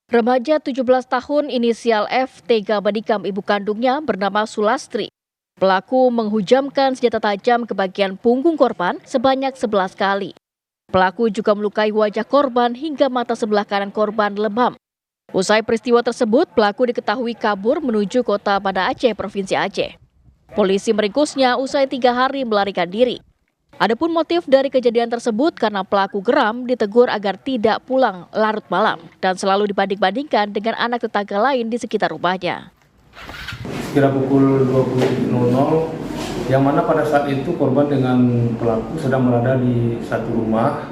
Remaja 17 tahun inisial F tega menikam ibu kandungnya bernama Sulastri. Pelaku menghujamkan senjata tajam ke bagian punggung korban sebanyak 11 kali. Pelaku juga melukai wajah korban hingga mata sebelah kanan korban lebam. Usai peristiwa tersebut, pelaku diketahui kabur menuju kota Banda Aceh, Provinsi Aceh. Polisi meringkusnya usai 3 hari melarikan diri. Adapun motif dari kejadian tersebut karena pelaku geram ditegur agar tidak pulang larut malam dan selalu dibanding-bandingkan dengan anak tetangga lain di sekitar rumahnya. Kira pukul 20.00, yang mana pada saat itu korban dengan pelaku sedang berada di satu rumah.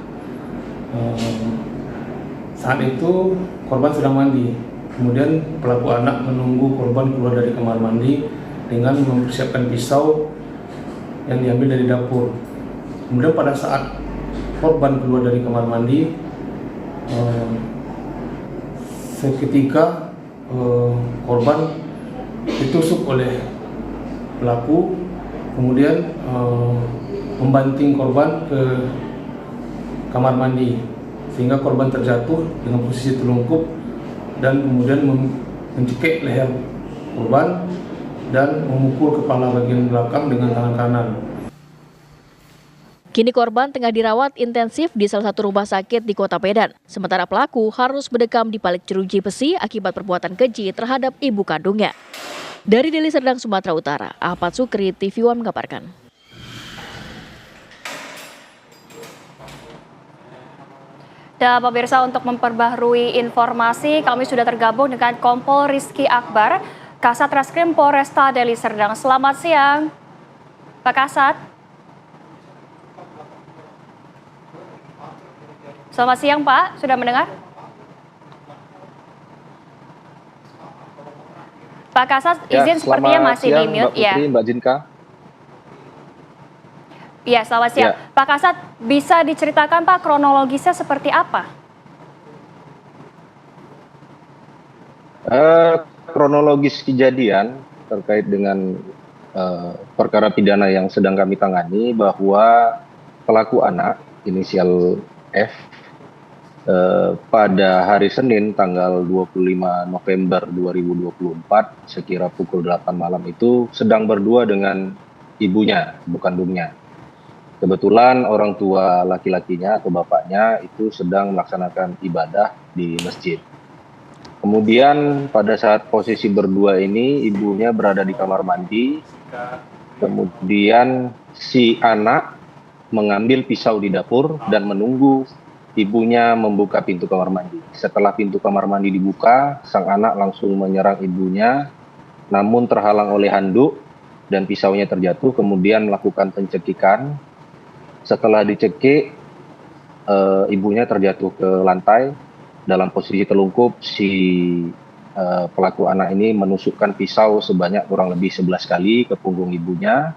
Saat itu korban sedang mandi, kemudian pelaku anak menunggu korban keluar dari kamar mandi dengan mempersiapkan pisau yang diambil dari dapur. Kemudian pada saat korban keluar dari kamar mandi, seketika korban ditusuk oleh pelaku, kemudian membanting korban ke kamar mandi sehingga korban terjatuh dengan posisi telungkup dan kemudian mencekik leher korban dan memukul kepala bagian belakang dengan tangan kanan. Kini korban tengah dirawat intensif di salah satu rumah sakit di Kota Medan. Sementara pelaku harus mendekam di balik jeruji besi akibat perbuatan keji terhadap ibu kandungnya. Dari Deli Serdang, Sumatera Utara, Ahmad Sukri, TV One mengabarkan. Dan pemirsa, untuk memperbaharui informasi, kami sudah tergabung dengan Kompol Rizky Akbar, Kasat Reskrim Polresta Deli Serdang. Selamat siang, Pak Kasat. Selamat siang, Pak. Sudah mendengar? Pak Kasat, izin sepertinya masih di mute. Mbak Putri, Mbak Jinka. Ya, selamat siang. Ya. Pak Kasat, bisa diceritakan Pak kronologisnya seperti apa? Kronologis kejadian terkait dengan perkara pidana yang sedang kami tangani, bahwa pelaku anak inisial F pada hari Senin tanggal 25 November 2024 sekira pukul 8 malam itu sedang berdua dengan ibunya, ibu kandungnya. Kebetulan orang tua laki-lakinya atau bapaknya itu sedang melaksanakan ibadah di masjid. Kemudian pada saat posisi berdua ini ibunya berada di kamar mandi. Kemudian si anak mengambil pisau di dapur dan menunggu ibunya membuka pintu kamar mandi. Setelah pintu kamar mandi dibuka, sang anak langsung menyerang ibunya, namun terhalang oleh handuk dan pisaunya terjatuh, kemudian melakukan pencekikan. Setelah dicekik, ibunya terjatuh ke lantai. Dalam posisi telungkup, si pelaku anak ini menusukkan pisau sebanyak kurang lebih 11 kali ke punggung ibunya.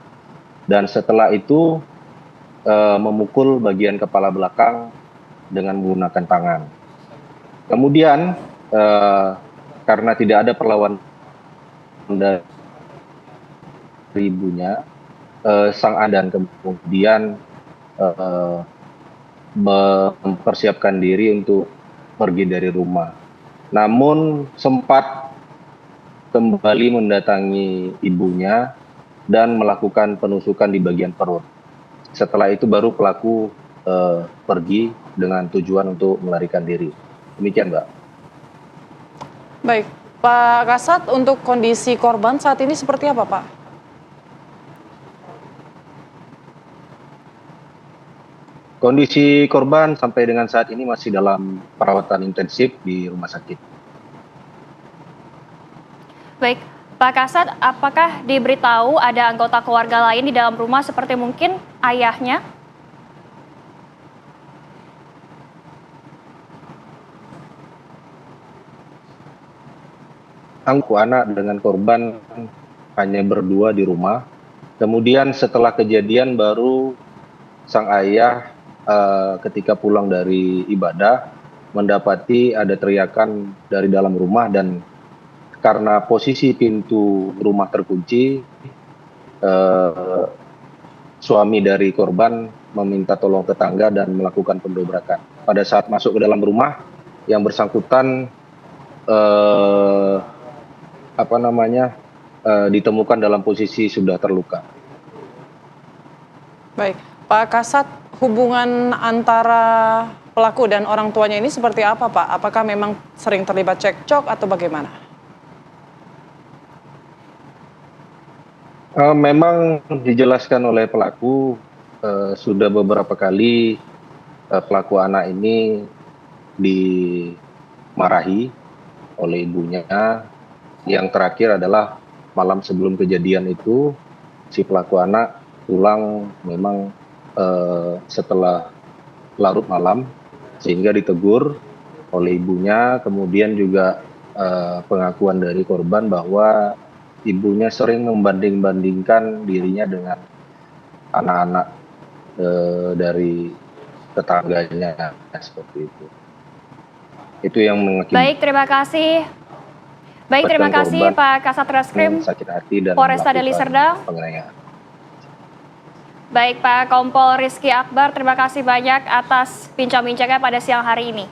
Dan setelah itu memukul bagian kepala belakang dengan menggunakan tangan. Kemudian karena tidak ada perlawanan dari ibunya, sang anak kemudian mempersiapkan diri untuk pergi dari rumah. Namun sempat kembali mendatangi ibunya dan melakukan penusukan di bagian perut. Setelah itu baru pelaku pergi dengan tujuan untuk melarikan diri. Demikian, Mbak. Baik, Pak Kasat, untuk kondisi korban saat ini seperti apa, Pak? Kondisi korban sampai dengan saat ini masih dalam perawatan intensif di rumah sakit. Baik, Pak Kasat, apakah diberitahu ada anggota keluarga lain di dalam rumah seperti mungkin ayahnya? Anak dengan korban hanya berdua di rumah. Kemudian setelah kejadian baru sang ayah ketika pulang dari ibadah mendapati ada teriakan dari dalam rumah, dan karena posisi pintu rumah terkunci, suami dari korban meminta tolong tetangga dan melakukan pendobrakan. Pada saat masuk ke dalam rumah, yang bersangkutan eh, ditemukan dalam posisi sudah terluka. Baik, Pak Kasat, hubungan antara pelaku dan orang tuanya ini seperti apa, Pak? Apakah memang sering terlibat cekcok atau bagaimana? Memang dijelaskan oleh pelaku sudah beberapa kali pelaku anak ini dimarahi oleh ibunya. Yang terakhir adalah malam sebelum kejadian itu si pelaku anak pulang memang setelah larut malam, sehingga ditegur oleh ibunya. Kemudian juga pengakuan dari korban bahwa ibunya sering membanding-bandingkan dirinya dengan anak-anak dari tetangganya, seperti itu. Itu yang mengakibatkan. Baik, terima kasih. Terima kasih Pak Kasat Reskrim sakit hati dan Polresta Deli Serdang. Penganiayaan. Baik Pak Kompol Rizky Akbar, terima kasih banyak atas bincang-bincangnya pada siang hari ini.